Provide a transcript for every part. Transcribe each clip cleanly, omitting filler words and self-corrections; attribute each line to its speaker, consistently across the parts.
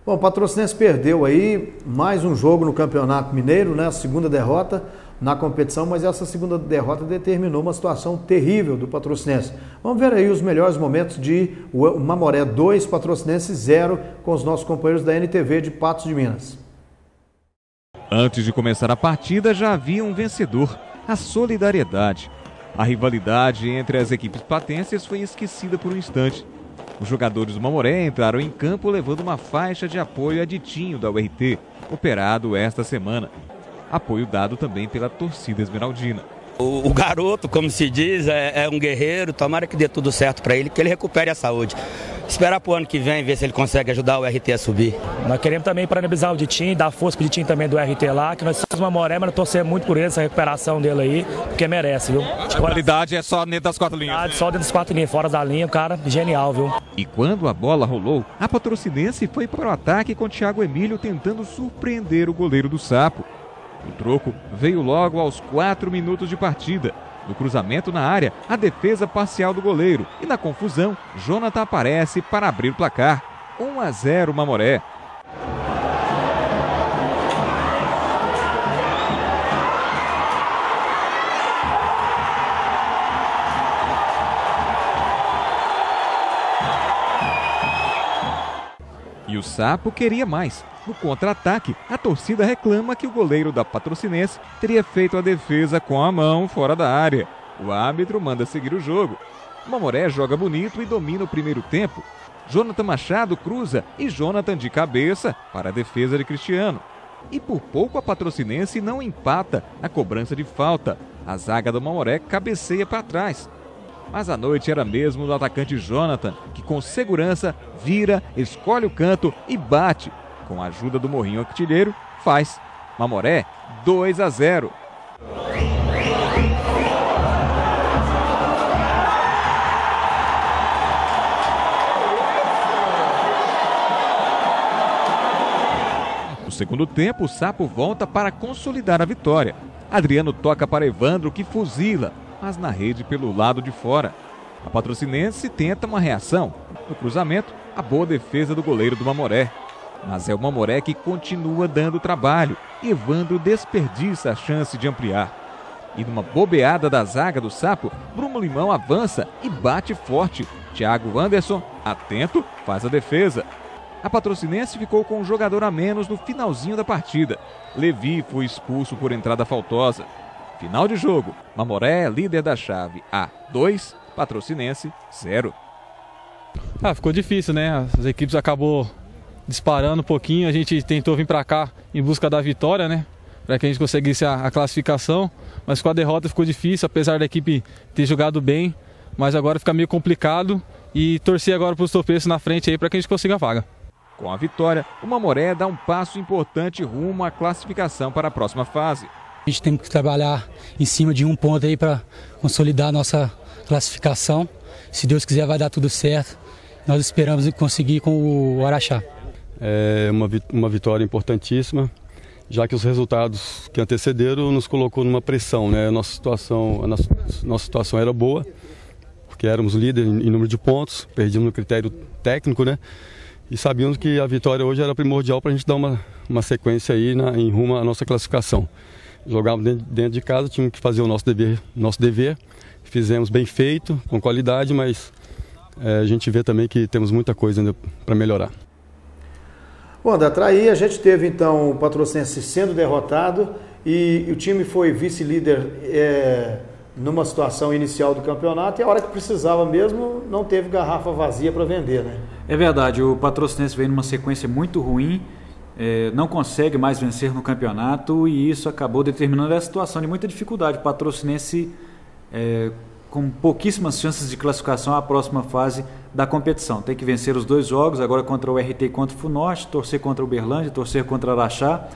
Speaker 1: Bom, o Patrocinense perdeu aí mais um jogo no Campeonato Mineiro, né? A segunda derrota na competição, mas essa segunda derrota determinou uma situação terrível do Patrocinense. Vamos ver aí os melhores momentos de Mamoré 2, Patrocinense 0, com os nossos companheiros da NTV de Patos de Minas.
Speaker 2: Antes de começar a partida, já havia um vencedor, a solidariedade. A rivalidade entre as equipes patenses foi esquecida por um instante. Os jogadores do Mamoré entraram em campo levando uma faixa de apoio a Ditinho da URT, operado esta semana. Apoio dado também pela torcida esmeraldina.
Speaker 3: O garoto, como se diz, é um guerreiro, tomara que dê tudo certo para ele, que ele recupere a saúde. Esperar para o ano que vem, ver se ele consegue ajudar o RT a subir.
Speaker 4: Nós queremos também parabenizar o Ditinho, dar força para o Ditinho também do RT lá, que nós somos Mamoré, mas torcer muito por ele, essa recuperação dele aí, porque merece, viu?
Speaker 2: A qualidade é só dentro das 4 linhas. Né?
Speaker 4: Só dentro das 4 linhas, fora da linha, o cara genial, viu?
Speaker 2: E quando a bola rolou, a Patrocinense foi para o ataque com Thiago Emílio tentando surpreender o goleiro do Sapo. O troco veio logo aos 4 minutos de partida. No cruzamento na área, a defesa parcial do goleiro. E na confusão, Jonathan aparece para abrir o placar. 1-0 Mamoré. E o Sapo queria mais. No contra-ataque, a torcida reclama que o goleiro da Patrocinense teria feito a defesa com a mão fora da área. O árbitro manda seguir o jogo. O Mamoré joga bonito e domina o primeiro tempo. Jonathan Machado cruza e Jonathan de cabeça para a defesa de Cristiano. E por pouco a Patrocinense não empata na cobrança de falta. A zaga do Mamoré cabeceia para trás. Mas a noite era mesmo do atacante Jonathan, que com segurança vira, escolhe o canto e bate. Com a ajuda do Morrinho Artilheiro, faz. Mamoré 2-0. No segundo tempo, o Sapo volta para consolidar a vitória. Adriano toca para Evandro, que fuzila, mas na rede pelo lado de fora. A Patrocinense tenta uma reação. No cruzamento, a boa defesa do goleiro do Mamoré. Mas é o Mamoré que continua dando trabalho e Evandro desperdiça a chance de ampliar. E numa bobeada da zaga do Sapo, Bruno Limão avança e bate forte. Thiago Anderson, atento, faz a defesa. A Patrocinense ficou com um jogador a menos no finalzinho da partida. Levi foi expulso por entrada faltosa. Final de jogo, Mamoré líder da chave A 2, Patrocinense 0.
Speaker 5: Ficou difícil, né? As equipes acabou disparando um pouquinho, a gente tentou vir para cá em busca da vitória, né? Para que a gente conseguisse a classificação, mas com a derrota ficou difícil, apesar da equipe ter jogado bem, mas agora fica meio complicado e torcer agora para os tropeços na frente aí para que a gente consiga a vaga.
Speaker 2: Com a vitória, o Mamoré dá um passo importante rumo à classificação para a próxima fase.
Speaker 6: A gente tem que trabalhar em cima de um ponto aí para consolidar a nossa classificação. Se Deus quiser vai dar tudo certo. Nós esperamos conseguir com o Araxá.
Speaker 7: É uma vitória importantíssima, já que os resultados que antecederam nos colocou numa pressão, né? A nossa situação era boa, porque éramos líderes em número de pontos, perdíamos no critério técnico, né? E sabíamos que a vitória hoje era primordial para a gente dar uma sequência aí em rumo à nossa classificação. Jogávamos dentro de casa, tínhamos que fazer o nosso dever, fizemos bem feito, com qualidade, mas a gente vê também que temos muita coisa ainda para melhorar.
Speaker 1: Bom, da Traí, a gente teve então o Patrocinense sendo derrotado e o time foi vice-líder numa situação inicial do campeonato e a hora que precisava mesmo não teve garrafa vazia para vender, né?
Speaker 8: É verdade, o Patrocinense vem numa sequência muito ruim, não consegue mais vencer no campeonato e isso acabou determinando a situação de muita dificuldade. O Patrocinense com pouquíssimas chances de classificação à próxima fase da competição. Tem que vencer os 2 jogos, agora contra o RT e contra o Funorte, torcer contra o Uberlândia, torcer contra o Araxá.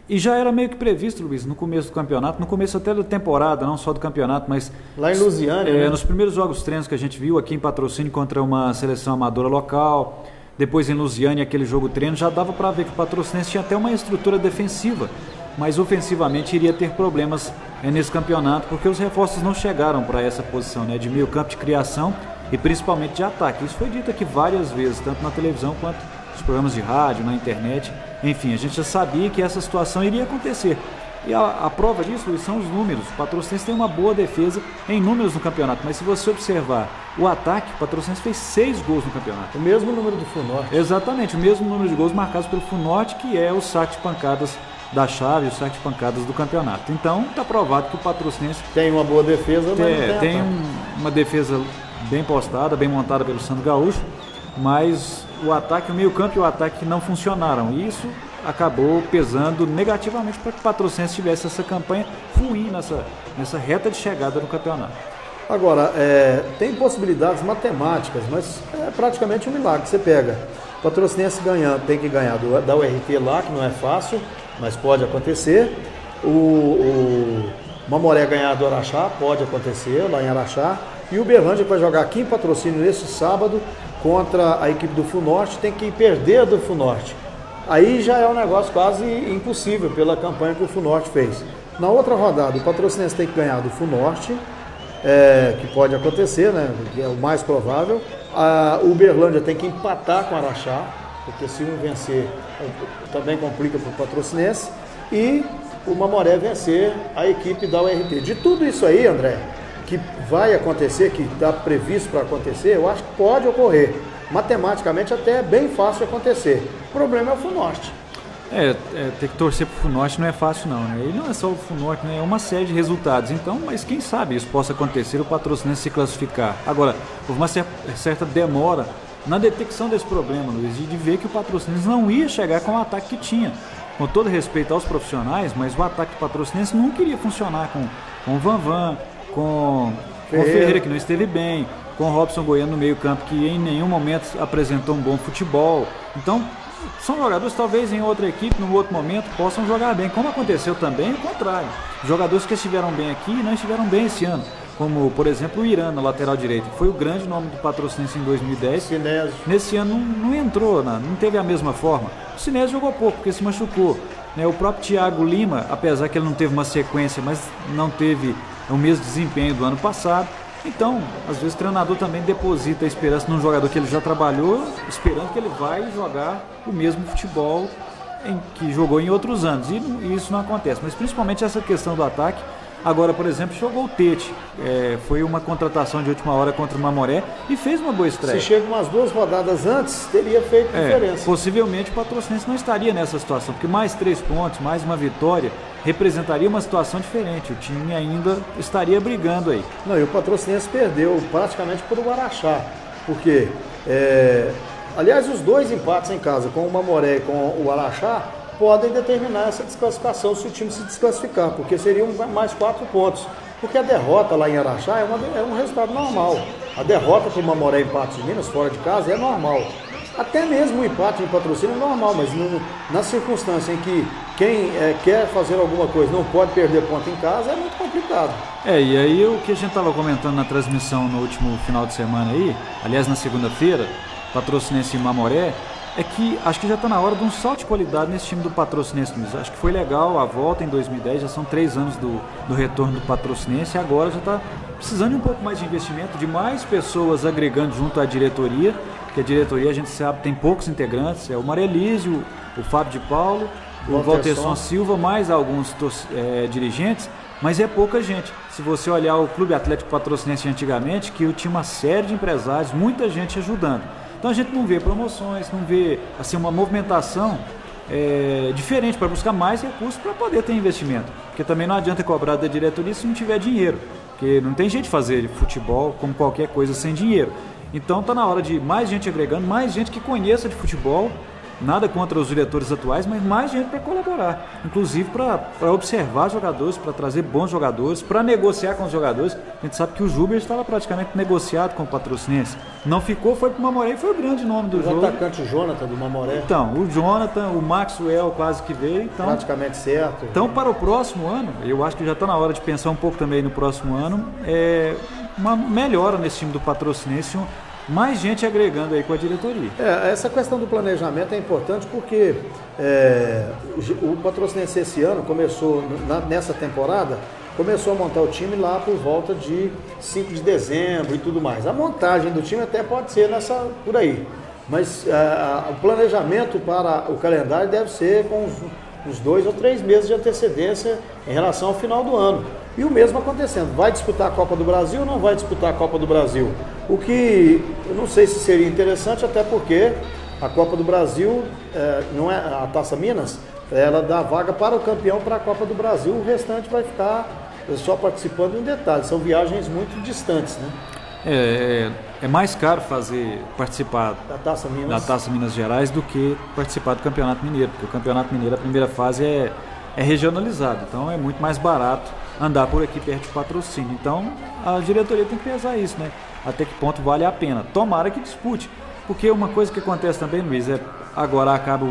Speaker 8: E já era meio que previsto, Luiz, no começo do campeonato, no começo até da temporada, não só do campeonato, mas...
Speaker 1: Lá em Lusiânia, né?
Speaker 8: Nos primeiros jogos treinos que a gente viu aqui em Patrocínio contra uma seleção amadora local, depois em Lusiânia, aquele jogo treino, já dava para ver que o Patrocinense tinha até uma estrutura defensiva, mas ofensivamente iria ter problemas nesse campeonato, porque os reforços não chegaram para essa posição, né, de meio campo de criação e principalmente de ataque. Isso foi dito aqui várias vezes, tanto na televisão quanto nos programas de rádio, na internet, enfim, a gente já sabia que essa situação iria acontecer. E a prova disso, Luiz, são os números. O Patrocinense tem uma boa defesa em números no campeonato, mas se você observar o ataque, o Patrocinense fez 6 gols no campeonato.
Speaker 1: O mesmo número do Funorte.
Speaker 8: Exatamente, o mesmo número de gols marcados pelo Funorte, que é o saque de pancadas da chave, o saque de pancadas do campeonato. Então, está provado que o Patrocinense
Speaker 1: tem uma boa defesa, mas
Speaker 8: tem uma defesa bem postada, bem montada pelo Santo Gaúcho, mas o ataque, o meio-campo e o ataque não funcionaram. E isso acabou pesando negativamente para que o Patrocinense tivesse essa campanha ruim nessa reta de chegada no campeonato.
Speaker 1: Agora, tem possibilidades matemáticas, mas é praticamente um milagre. Você pega o Patrocinense tem que ganhar da URT lá, que não é fácil, mas pode acontecer. O Mamoré ganhar do Araxá, pode acontecer lá em Araxá. E o Uberlândia vai jogar aqui em Patrocínio nesse sábado contra a equipe do Funorte, tem que perder do Funorte. Aí já é um negócio quase impossível pela campanha que o Funorte fez. Na outra rodada, o Patrocinense tem que ganhar do Funorte, que pode acontecer, né? Que é o mais provável. O Uberlândia tem que empatar com o Araxá, porque se um vencer, também complica para o Patrocinense. E o Mamoré vencer a equipe da URT. De tudo isso aí, André, que vai acontecer, que está previsto para acontecer, eu acho que pode ocorrer. Matematicamente até é bem fácil de acontecer. O problema é o Funorte.
Speaker 8: Ter que torcer para o Funorte não é fácil não, né? E não é só o Funorte, né? É uma série de resultados. Então, mas quem sabe isso possa acontecer, o Patrocinense se classificar. Agora, houve uma certa demora na detecção desse problema, Luiz, de ver que o Patrocinense não ia chegar com o ataque que tinha. Com todo respeito aos profissionais, mas o ataque do Patrocinense não queria funcionar com o Vanvan, com o Ferreira, que não esteve bem, com o Robson Goiano no meio campo, que em nenhum momento apresentou um bom futebol. Então, são jogadores talvez em outra equipe, num outro momento, possam jogar bem, como aconteceu também o contrário. Jogadores que estiveram bem aqui e não estiveram bem esse ano, como, por exemplo, o Irã, na lateral direita, que foi o grande nome do Patrocinense em 2010.
Speaker 1: Sinésio.
Speaker 8: Nesse ano não entrou, não teve a mesma forma. O Sinésio jogou pouco, porque se machucou. O próprio Thiago Lima, apesar que ele não teve uma sequência, mas não teve o mesmo desempenho do ano passado. Então, às vezes o treinador também deposita a esperança num jogador que ele já trabalhou, esperando que ele vai jogar o mesmo futebol que jogou em outros anos. E isso não acontece. Mas principalmente essa questão do ataque. Agora, por exemplo, jogou o Tete. Foi uma contratação de última hora contra o Mamoré e fez uma boa estreia.
Speaker 1: Se chega umas 2 rodadas antes, teria feito diferença.
Speaker 8: Possivelmente o Patrocinense não estaria nessa situação, porque mais 3 pontos, mais uma vitória, representaria uma situação diferente. O time ainda estaria brigando aí.
Speaker 1: Não, e o Patrocinense perdeu praticamente por o Araxá, porque, aliás, os 2 empates em casa, com o Mamoré e com o Araxá, podem determinar essa desclassificação se o time se desclassificar, porque seriam mais 4 pontos. Porque a derrota lá em Araxá é um resultado normal. A derrota para o Mamoré em Patos de Minas, fora de casa, é normal. Até mesmo o empate em Patrocínio é normal, mas na circunstância em que quem quer fazer alguma coisa não pode perder ponto em casa, é muito complicado.
Speaker 8: E aí o que a gente estava comentando na transmissão no último final de semana aí, aliás na segunda-feira, Patrocinense e Mamoré, é que acho que já está na hora de um salto de qualidade nesse time do Patrocinense, Luiz. Acho que foi legal a volta em 2010, já são 3 anos do retorno do Patrocinense, e agora já está precisando de um pouco mais de investimento, de mais pessoas agregando junto à diretoria, porque a diretoria, a gente sabe, tem poucos integrantes, é o Marelísio, o Fábio de Paulo, o Walterson Silva, mais alguns dirigentes, mas é pouca gente. Se você olhar o Clube Atlético Patrocinense antigamente, que tinha uma série de empresários, muita gente ajudando. Então a gente não vê promoções, não vê assim, uma movimentação diferente para buscar mais recursos para poder ter investimento. Porque também não adianta cobrar da diretoria se não tiver dinheiro. Porque não tem jeito de fazer futebol como qualquer coisa sem dinheiro. Então está na hora de mais gente agregando, mais gente que conheça de futebol. Nada contra os diretores atuais, mas mais gente para colaborar. Inclusive para observar jogadores, para trazer bons jogadores, para negociar com os jogadores. A gente sabe que o Juber estava praticamente negociado com o Patrocinense. Não ficou, foi para o Mamoré e foi o grande nome do jogo.
Speaker 1: O atacante Jonathan do Mamoré.
Speaker 8: Então, o Jonathan, o Maxwell quase que veio. Então,
Speaker 1: praticamente certo.
Speaker 8: Então, para o próximo ano, eu acho que já está na hora de pensar um pouco também no próximo ano, uma melhora nesse time do Patrocinense, mais gente agregando aí com a diretoria.
Speaker 1: Essa questão do planejamento é importante porque o Patrocinense esse ano começou, nessa temporada, começou a montar o time lá por volta de 5 de dezembro e tudo mais. A montagem do time até pode ser por aí. Mas o planejamento para o calendário deve ser com uns 2 ou 3 meses de antecedência em relação ao final do ano. E o mesmo acontecendo, vai disputar a Copa do Brasil ou não vai disputar a Copa do Brasil? O que eu não sei se seria interessante, até porque a Copa do Brasil, não é a Taça Minas, ela dá vaga para o campeão para a Copa do Brasil, o restante vai ficar só participando em detalhes, são viagens muito distantes, né?
Speaker 8: É mais caro participar
Speaker 1: da Taça
Speaker 8: Minas Gerais do que participar do Campeonato Mineiro, porque o Campeonato Mineiro, a primeira fase é regionalizado, então é muito mais barato andar por aqui perto de patrocínio. Então a diretoria tem que pesar isso, né? Até que ponto vale a pena. Tomara que dispute, porque uma coisa que acontece também, Luiz, agora acaba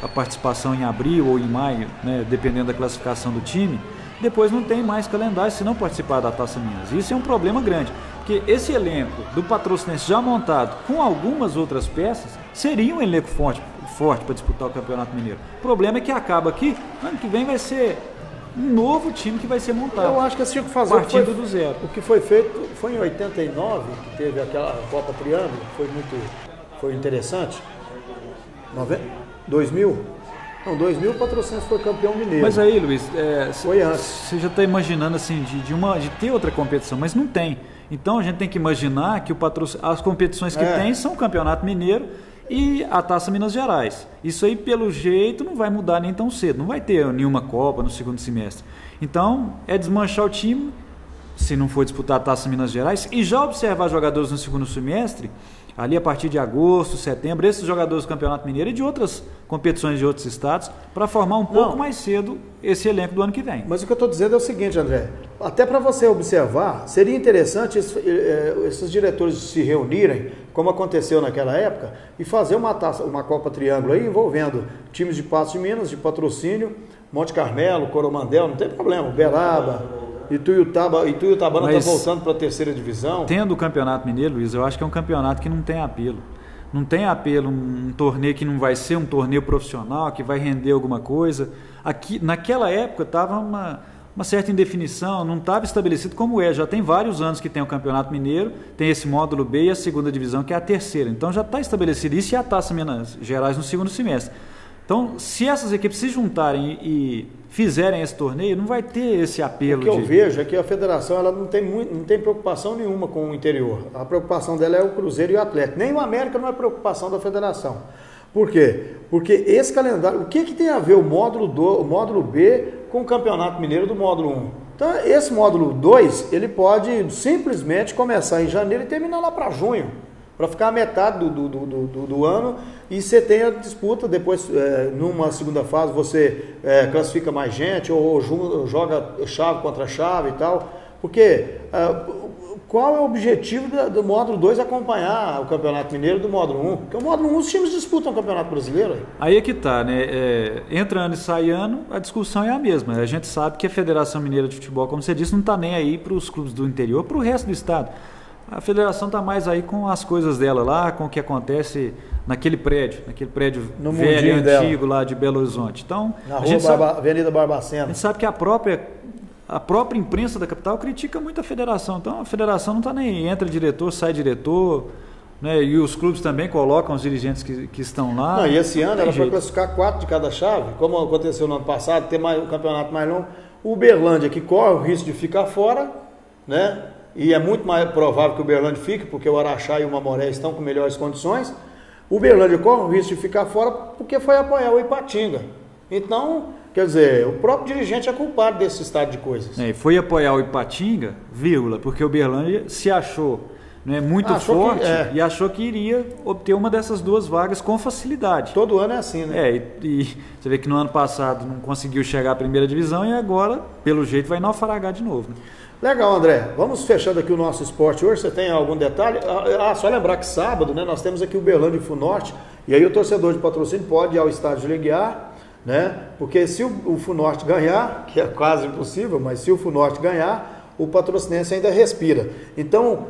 Speaker 8: a participação em abril ou em maio, né, dependendo da classificação do time, depois não tem mais calendário se não participar da Taça Minas. Isso é um problema grande, porque esse elenco do Patrocinense já montado com algumas outras peças seria um elenco forte para disputar o Campeonato Mineiro. O problema é que acaba aqui, ano que vem vai ser um novo time que vai ser montado.
Speaker 1: Eu acho que eles tinham que fazer
Speaker 8: partindo do zero.
Speaker 1: O que foi feito foi em 89, que teve aquela Copa Triângulo, foi interessante. 2000? Não, 2000 o Patrocínio foi campeão mineiro.
Speaker 8: Mas aí, Luiz,
Speaker 1: foi antes.
Speaker 8: Você já está imaginando assim de ter outra competição, mas não tem. Então a gente tem que imaginar que as competições que tem são o Campeonato Mineiro e a Taça Minas Gerais. Isso aí, pelo jeito, não vai mudar nem tão cedo. Não vai ter nenhuma Copa no segundo semestre. Então, é desmanchar o time, se não for disputar a Taça Minas Gerais, e já observar jogadores no segundo semestre, ali a partir de agosto, setembro, esses jogadores do Campeonato Mineiro e de outras competições de outros estados, para formar um pouco mais cedo esse elenco do ano que vem.
Speaker 1: Mas o que eu estou dizendo é o seguinte, André, até para você observar, seria interessante esses diretores se reunirem, como aconteceu naquela época, e fazer uma Copa Triângulo aí, envolvendo times de Patos de Minas, de Patrocínio, Monte Carmelo, Coromandel, não tem problema, Uberaba, Ituiutaba está voltando para a terceira divisão.
Speaker 8: Tendo o Campeonato Mineiro, Luiz, eu acho que é um campeonato que não tem apelo. Não tem apelo, um torneio que não vai ser um torneio profissional, que vai render alguma coisa. Aqui, naquela época estava uma certa indefinição, não estava estabelecido como é. Já tem vários anos que tem o Campeonato Mineiro, tem esse módulo B e a segunda divisão, que é a terceira. Então já está estabelecido isso e a Taça Minas Gerais no segundo semestre. Então, se essas equipes se juntarem e fizerem esse torneio, não vai ter esse apelo.
Speaker 1: O que eu vejo é que a federação ela não tem preocupação nenhuma com o interior. A preocupação dela é o Cruzeiro e o Atlético. Nem o América não é preocupação da federação. Por quê? Porque esse calendário... O que tem a ver o módulo B com o Campeonato Mineiro do módulo 1? Então, esse módulo 2, ele pode simplesmente começar em janeiro e terminar lá para junho, para ficar a metade do ano, e você tem a disputa, depois numa segunda fase você classifica mais gente, ou joga chave contra chave e tal, porque qual é o objetivo do módulo 2 acompanhar o Campeonato Mineiro do módulo 1? Porque o módulo 1 os times disputam o Campeonato Brasileiro.
Speaker 8: Aí é que tá, né? Entra ano e sai ano, a discussão é a mesma. A gente sabe que a Federação Mineira de Futebol, como você disse, não está nem aí para os clubes do interior, para o resto do estado. A federação está mais aí com as coisas dela lá, com o que acontece naquele prédio
Speaker 1: no
Speaker 8: velho, antigo lá de Belo Horizonte. Então,
Speaker 1: na rua Avenida Barbacena.
Speaker 8: A gente sabe que a própria imprensa da capital critica muito a federação. Então, a federação não está nem entra diretor, sai diretor, né? E os clubes também colocam os dirigentes que estão lá.
Speaker 1: Não, e esse ano era para classificar 4 de cada chave, como aconteceu no ano passado, ter um campeonato mais longo. O Uberlândia, que corre o risco de ficar fora, né? E é muito mais provável que o Uberlândia fique, porque o Araxá e o Mamoré estão com melhores condições. O Uberlândia corre o risco de ficar fora porque foi apoiar o Ipatinga. Então, quer dizer, o próprio dirigente é culpado desse estado de coisas.
Speaker 8: Foi apoiar o Ipatinga, porque o Uberlândia se achou muito forte e achou que iria obter uma dessas 2 vagas com facilidade.
Speaker 1: Todo ano é assim, né?
Speaker 8: E você vê que no ano passado não conseguiu chegar à primeira divisão e agora, pelo jeito, vai naufragar de novo, né?
Speaker 1: Legal, André. Vamos fechando aqui o nosso esporte hoje. Você tem algum detalhe? Só lembrar que sábado, né, nós temos aqui o Uberlândia e Funorte, e aí o torcedor de Patrocínio pode ir ao estádio Leguiar, né? Porque se o Funorte ganhar, que é quase impossível, mas se o Funorte ganhar, o Patrocinense ainda respira. Então,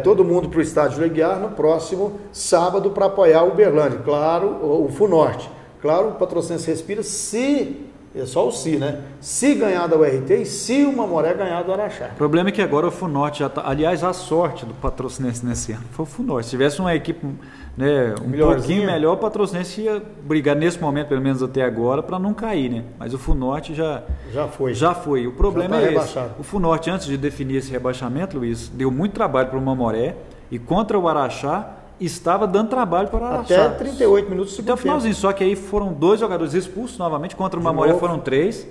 Speaker 1: todo mundo para o estádio Leguiar no próximo sábado para apoiar o Uberlândia. Claro, o Funorte. Claro, o Patrocinense respira se É só o se, né? Se ganhar da URT e se o Mamoré ganhar do Araxá.
Speaker 8: O problema é que agora o Funorte já tá... Aliás, a sorte do Patrocinense nesse ano foi o Funorte. Se tivesse uma equipe, né, um pouquinho melhor, o Patrocinense ia brigar nesse momento, pelo menos até agora, para não cair, né? Mas o Funorte já foi. O problema é esse. O Funorte, antes de definir esse rebaixamento, Luiz, deu muito trabalho para o Mamoré e contra o Araxá estava dando trabalho para o Araxá.
Speaker 1: Até 38 minutos do segundo tempo.
Speaker 8: Finalzinho, só que aí foram 2 jogadores expulsos novamente, contra o Mamoré foram 3.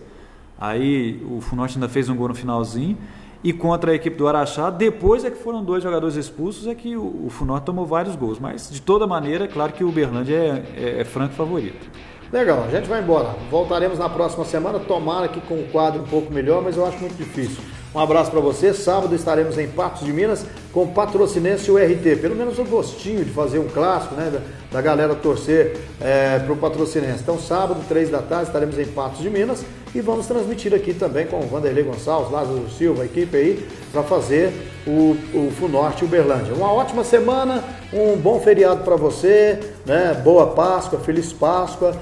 Speaker 8: Aí o Funorte ainda fez um gol no finalzinho. E contra a equipe do Araxá, depois é que foram 2 jogadores expulsos, é que o Funorte tomou vários gols. Mas, de toda maneira, é claro que o Uberlândia é franco favorito.
Speaker 1: Legal, a gente vai embora. Voltaremos na próxima semana, tomara que com o quadro um pouco melhor, mas eu acho muito difícil. Um abraço para você. Sábado estaremos em Patos de Minas com o Patrocinense e o RT. Pelo menos o gostinho de fazer um clássico, né? Da galera torcer para o Patrocinense. Então, sábado, 3 da tarde, estaremos em Patos de Minas e vamos transmitir aqui também com o Vanderlei Gonçalves, Lázaro Silva, a equipe aí, para fazer o Funorte e Uberlândia. Uma ótima semana, um bom feriado para você, né? Boa Páscoa, Feliz Páscoa.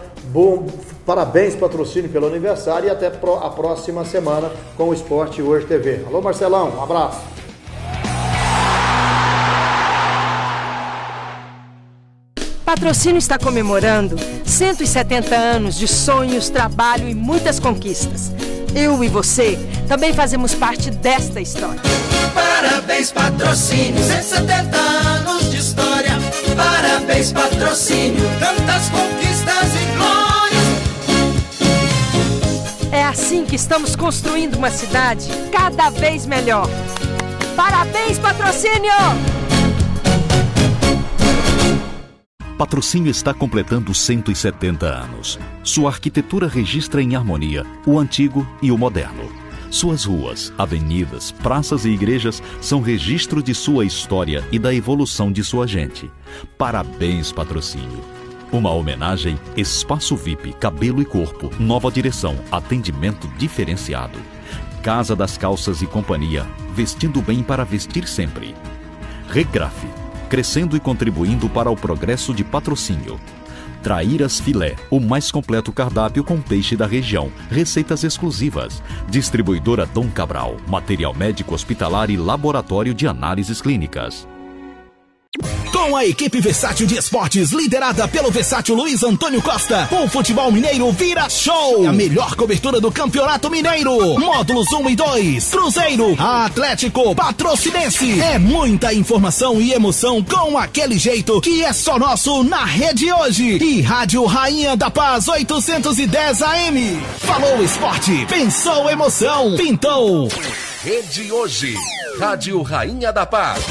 Speaker 1: Parabéns, Patrocínio, pelo aniversário e até a próxima semana com o Esporte Hoje TV. Alô, Marcelão, um abraço.
Speaker 9: Patrocínio está comemorando 170 anos de sonhos, trabalho e muitas conquistas. Eu e você também fazemos parte desta história.
Speaker 10: Parabéns, Patrocínio, 170 anos de história. Parabéns, Patrocínio, tantas conquistas e glórias.
Speaker 9: É assim que estamos construindo uma cidade cada vez melhor. Parabéns, Patrocínio!
Speaker 11: Patrocínio está completando 170 anos. Sua arquitetura registra em harmonia o antigo e o moderno. Suas ruas, avenidas, praças e igrejas são registro de sua história e da evolução de sua gente. Parabéns, Patrocínio. Uma homenagem, espaço VIP, cabelo e corpo, nova direção, atendimento diferenciado. Casa das Calças e Companhia, vestindo bem para vestir sempre. Regrafe, crescendo e contribuindo para o progresso de Patrocínio. Traíras Filé, o mais completo cardápio com peixe da região, receitas exclusivas. Distribuidora Dom Cabral, material médico hospitalar e laboratório de análises clínicas.
Speaker 12: Com a equipe Versátil de Esportes, liderada pelo Versátil Luiz Antônio Costa, o futebol mineiro vira show. A melhor cobertura do Campeonato Mineiro. Módulos 1 e 2, Cruzeiro, Atlético, Patrocinense. É muita informação e emoção com aquele jeito que é só nosso na Rede Hoje. E Rádio Rainha da Paz 810 AM. Falou esporte, pensou emoção, pintou.
Speaker 13: Rede Hoje, Rádio Rainha da Paz.